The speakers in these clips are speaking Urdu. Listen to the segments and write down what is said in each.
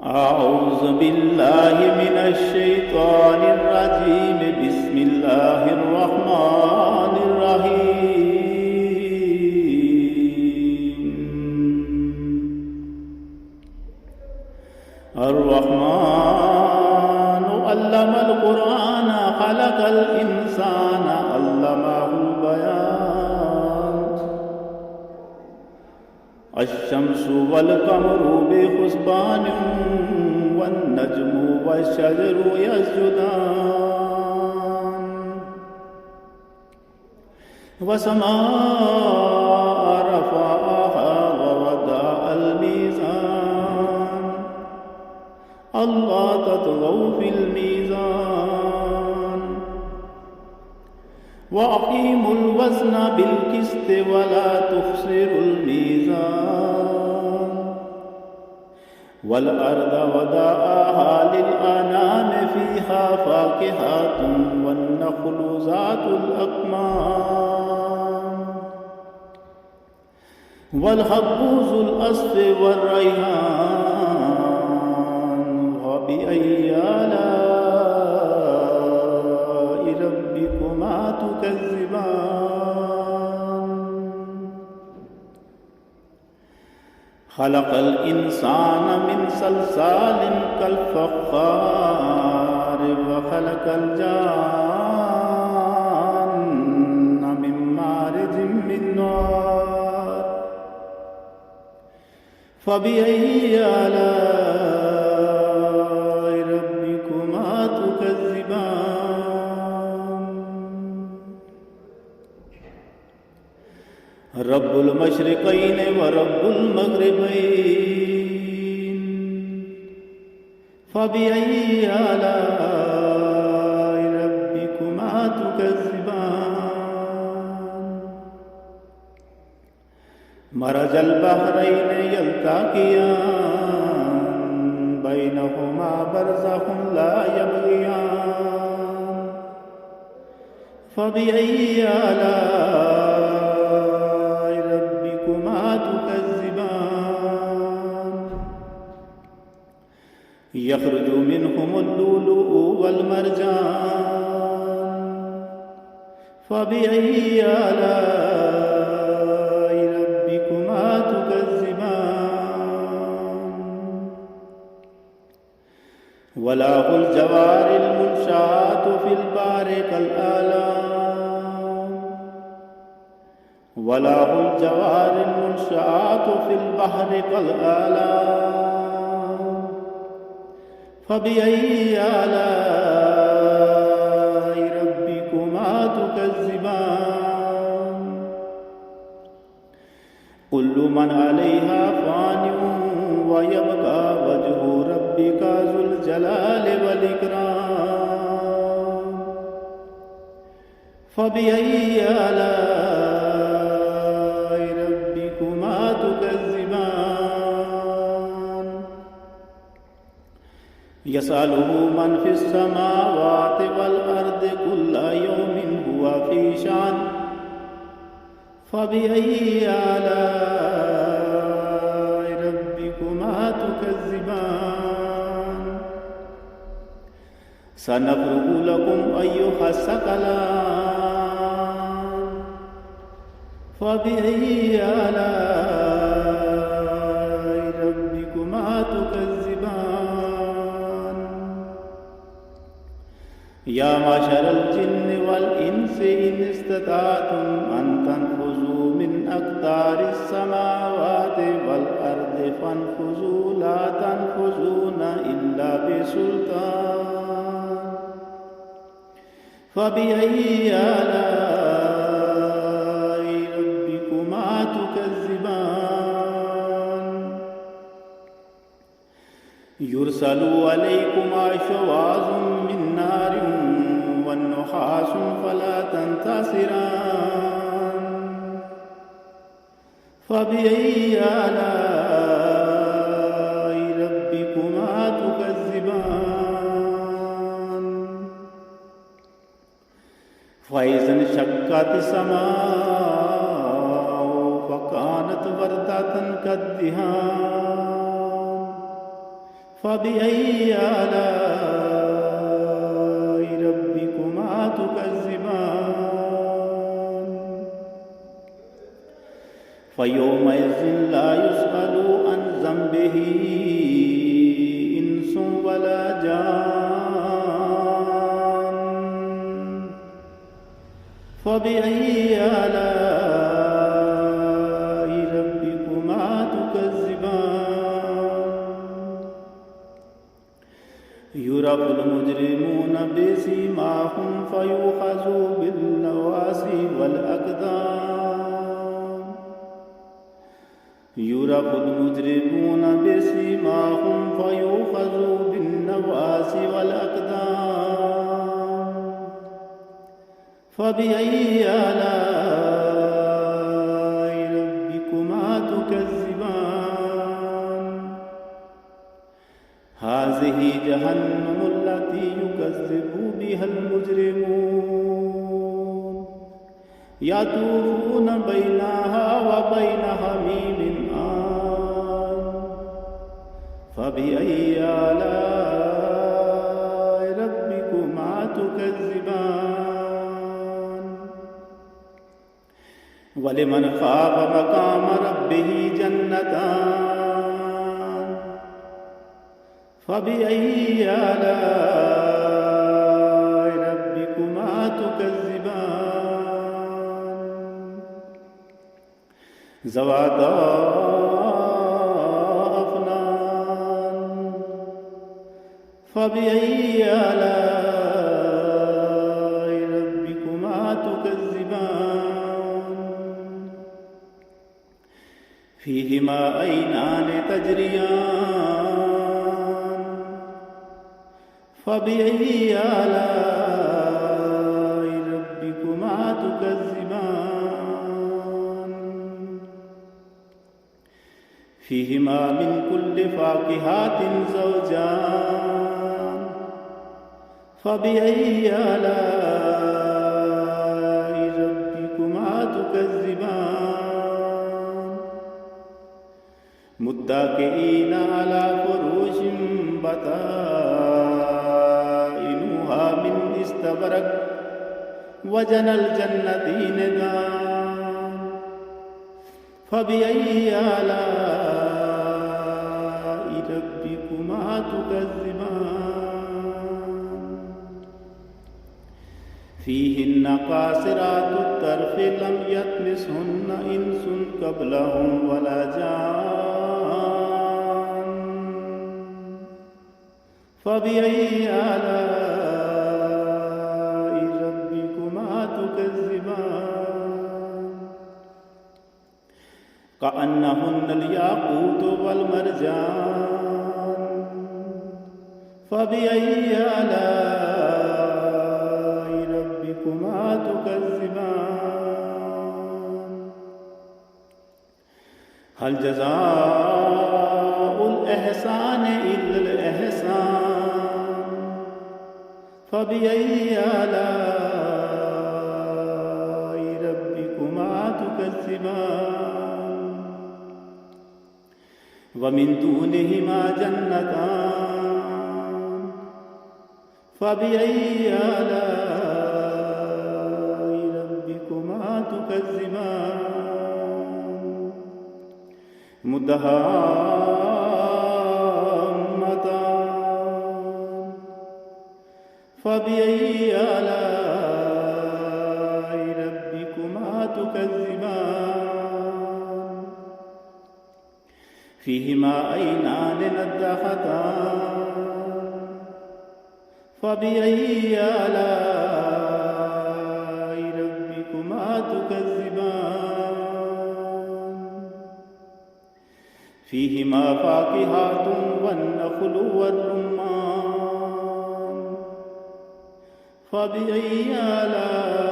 أعوذ بالله من الشيطان الرجيم بسم الله الرحمن الرحيم الرحمن علم القرآن خلق الإنسان علمه البيان الشمس والقمر بحسبان والنجم والشجر يسجدان وسماء رفعها ووضع الميزان ألا تطغوا في الميزان وأقيموا الوزن بالقسط ولا تخسروا الميزان والأرض وضعها للأنام فيها فاكهة والنخل ذات الأكمام والحب ذو الأصف والريحان وبأي آلاء ربكما تكذبان خلق الإنسان من صلصال كالفخار وخلق الجان من مارج من نار فبأي آلاء ربكما تكذبان رب المشرقين ورب المغربين فبأي آلاء ربكما تكذبان مرج البحرين يلتقيان بينهما برزخ لا يبغيان فبأي آلاء ربكما تكذبان يخرج منهم اللؤلؤ والمرجان فبأي آلاء ربكما تكذبان وله الجوار المنشآت في البحر كالأعلام وله الجوار المنشآت في البحر كالأعلام فبأي آلاء ربكما تكذبان كل من عليها فان ويبقى وجه ربك ذو الجلال والإكرام فبأي آلاء ربكما تكذبان يسأله من في السماوات والأرض كل يوم هو في شأن فبأي آلاء ربكما تكذبان سنفرغ لكم أيها الثقلان فبأي آلاء ربكما تكذبان يا معشر الجن والإنس إن استطعتم أن تنفذوا من أقطار السماوات والأرض فانفذوا لا تنفذون إلا بسلطان فبأي آلاء ربكما تكذبان يرسل عليكما شواظ من نار والنحاس فلا تنتصران فبأي آلاء ربكما تكذبان فإذا انشقت السماء فكانت وردة كالدهان فبأي آلاء ربكما تكذبان فيومئذ لا يسأل عن ذنبه إنس ولا جان فبأي آلاء ربكما تكذبان يعرف المجرمون بسيماهم فيؤخذوا بالنواصي والأقدام يعرف المجرمون بسيماهم فيؤخذوا بالنواصي والأقدام فبأي آلاء ربكما تكذبان هذه جهنم التي يكذب بها المجرمون يطوفون بينها وبين حميم آن فبأي آلاء ربكما تكذبان ولمن خاف مقام ربه جنتان فبأي آلاء ربكما تكذبان ذواتا أفنان فبأي آلاء ربكما تكذبان فيهما عينان تجريان فبأي آلاء ربكما تكذبان فيهما من كل فاكهة زوجان فبأي آلاء ربكما تكذبان متكئين على فروش بطائنها من استبرق وجنى الجنتين دان فبأي آلاء ربكما تكذبان فيهن قاصرات الطرف لم يطمثهن إنس قبلهم ولا جان فبأي آلاء ربكما تكذبان كأنهن الياقوت والمرجان فبأي آلاء ربكما تكذبان هل جزاء الإحسان إلا الإحسان فبأي آلاء ربكما تكذبان ومن دونهما جنتان فبأي آلاء ربكما تكذبان مدهامتان فبأي آلاء ربكما تكذبان فيهما عينان نضاختان فبأي آلاء ربكما تكذبان فيهما فاكهة والنخل والرمان فبأي آلاء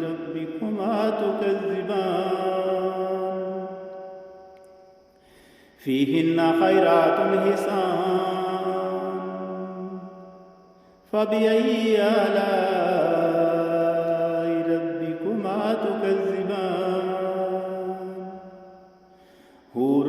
ربكما تكذبان فيهن خيرات حسان فبأي آلاء ربكما تكذبان حور